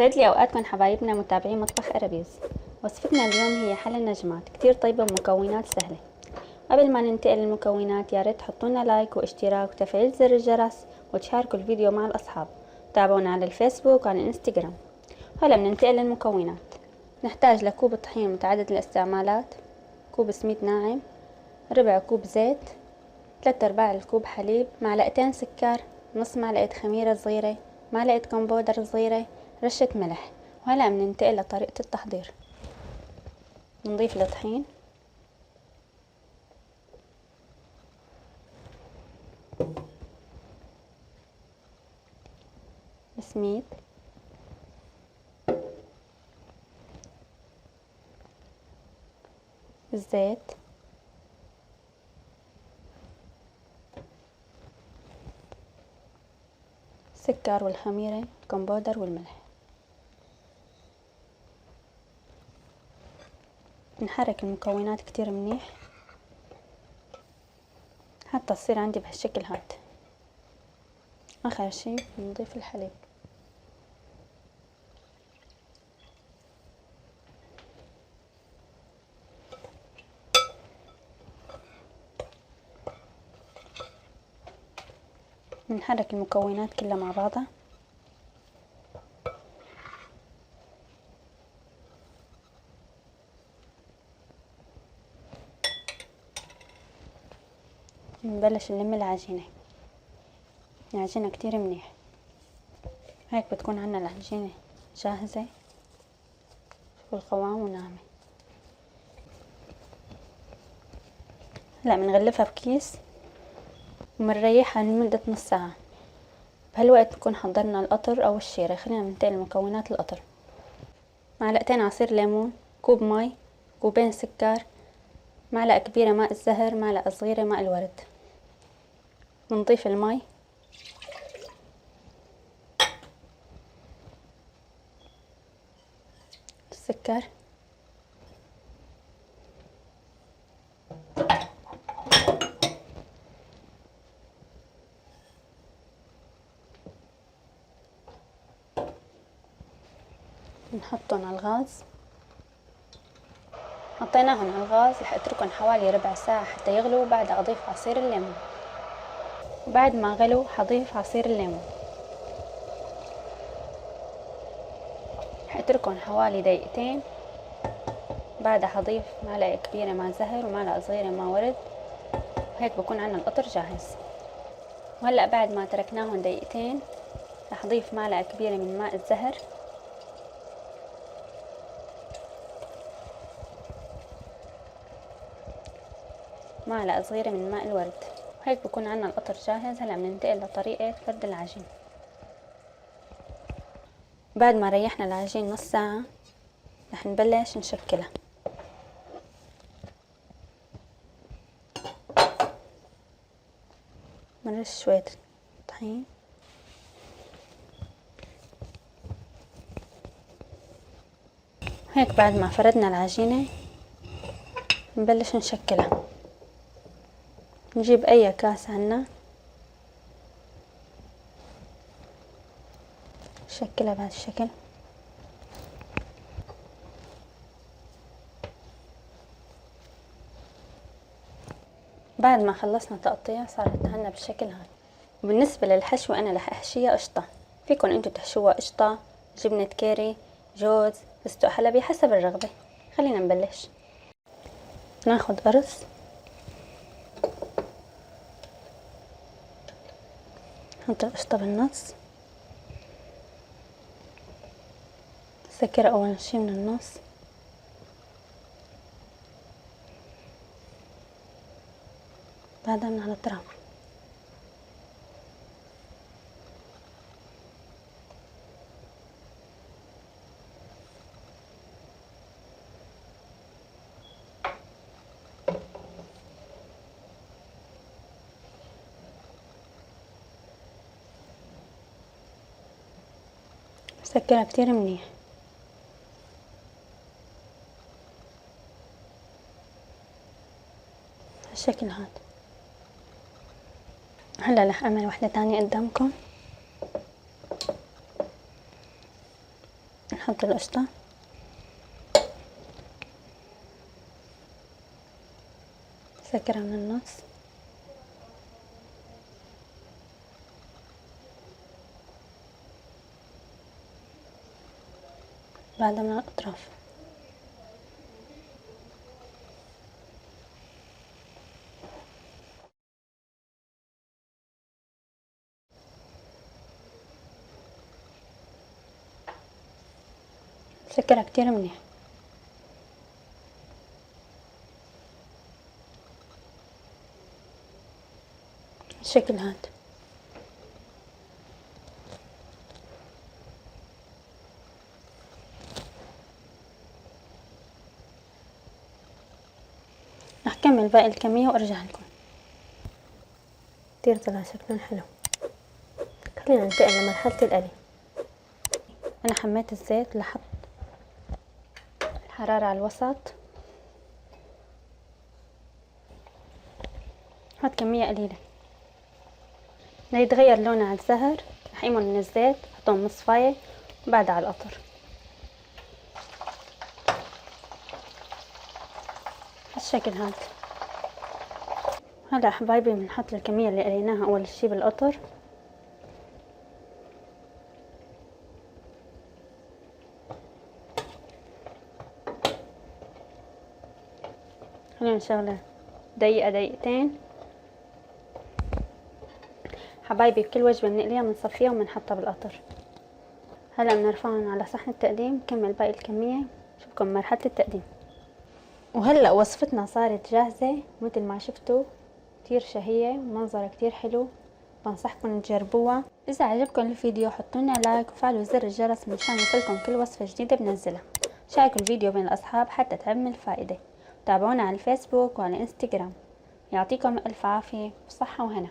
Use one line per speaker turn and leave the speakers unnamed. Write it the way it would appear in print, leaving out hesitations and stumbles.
يسعد لي اوقاتكم حبايبنا متابعين مطبخ ارابيز. وصفتنا اليوم هي حل النجمات، كتير طيبة ومكونات سهلة. قبل ما ننتقل للمكونات يا ريت تحطونا لايك واشتراك وتفعيل زر الجرس وتشاركوا الفيديو مع الاصحاب. تابعونا على الفيسبوك وعلى الانستغرام. هلا بننتقل للمكونات. نحتاج لكوب طحين متعدد الاستعمالات، كوب سميد ناعم، ربع كوب زيت، 3/4 الكوب حليب، معلقتين سكر، نص معلقة خميرة صغيرة، معلقة كمبودر صغيرة، رشة ملح. وهلا بننتقل لطريقة التحضير. بنضيف الطحين، السميد، الزيت، السكر والخميرة، الكمبودر والملح. نحرك المكونات كتير منيح حتى تصير عندي بهالشكل هاد. اخر شي بنضيف الحليب. بنحرك المكونات كلها مع بعضها. بنبلش نلم العجينة. العجينة كتير منيح، هيك بتكون عنا العجينة جاهزة والقوام وناعمة. هلا بنغلفها بكيس وبنريحها لمدة نص ساعة. بهالوقت نكون حضرنا القطر او الشيرة. خلينا ننتقل لمكونات القطر. معلقتين عصير ليمون، كوب مي، كوبين سكر، معلقة كبيرة ماء الزهر، معلقة صغيرة ماء الورد. بنضيف المي، السكر، نحطهم على الغاز. حطيناهم على الغاز رح اتركهم حوالي ربع ساعة حتى يغلوا. بعدها اضيف عصير الليمون. بعد ما غلوا حضيف عصير الليمون. رح اتركهم حوالي دقيقتين. بعدها حضيف معلقة كبيرة ماء زهر ومعلقة صغيرة ماء ورد. وهيك بكون عنا القطر جاهز. وهلأ بعد ما تركناهم دقيقتين رح اضيف معلقة كبيرة من ماء الزهر، معلقة صغيرة من ماء الورد. وهيك بكون عنا القطر جاهز. هلأ بننتقل لطريقة فرد العجين. بعد ما ريحنا العجين نص ساعة رح نبلش نشكلها. بنرش شوية طحين، هيك بعد ما فردنا العجينة نبلش نشكلها. نجيب اي كاس عنا نشكلها بهذا الشكل. بعد ما خلصنا تقطيع صارت عنا بالشكل هذا. وبالنسبة للحشو انا رح احشيها قشطة. فيكن انتو تحشوها قشطة، جبنة كيري، جوز، فستق حلبي، حسب الرغبة. خلينا نبلش. ناخد قرص، نحط القشطة بالنص، سكر اول شي من النص، بعدها من على الاطراف. سكرها كتير منيح. بالشكل هذا. هلا رح اعمل وحدة تانية قدامكم. نحط القشطة، سكرها من النص، بعدها من الأطراف. سكرها كتير منيح. الشكل هاد. رح كمل باقي الكمية وارجع لكم. كتير طلع شكلهم حلو. خلينا ننتقل لمرحلة القلي. انا حميت الزيت لحط الحرارة على الوسط. هاد كمية قليلة ليتغير لونها على الزهر. رح ايمن من الزيت احطهم مصفاية وبعدها على القطر. هالشكل هاد. هلا حبايبي بنحط الكمية اللي قليناها اول شي بالقطر. خلينا نشغله دقيقة دقيقتين. حبايبي بكل وجبة بنقليها بنصفيها وبنحطها بالقطر. هلا بنرفعهم على صحن التقديم. نكمل باقي الكمية. نشوفكم مرحلة التقديم. وهلا وصفتنا صارت جاهزة مثل ما شفتوا، كتير شهية ومنظرها كتير حلو. بنصحكم تجربوها. اذا عجبكم الفيديو حطوا لنا لايك وفعلوا زر الجرس مشان يوصلكم كل وصفة جديدة بنزلها. شاركوا الفيديو بين الاصحاب حتى تعم الفائدة. تابعونا على الفيسبوك وعلى الانستغرام. يعطيكم الف عافية وصحة وهنا.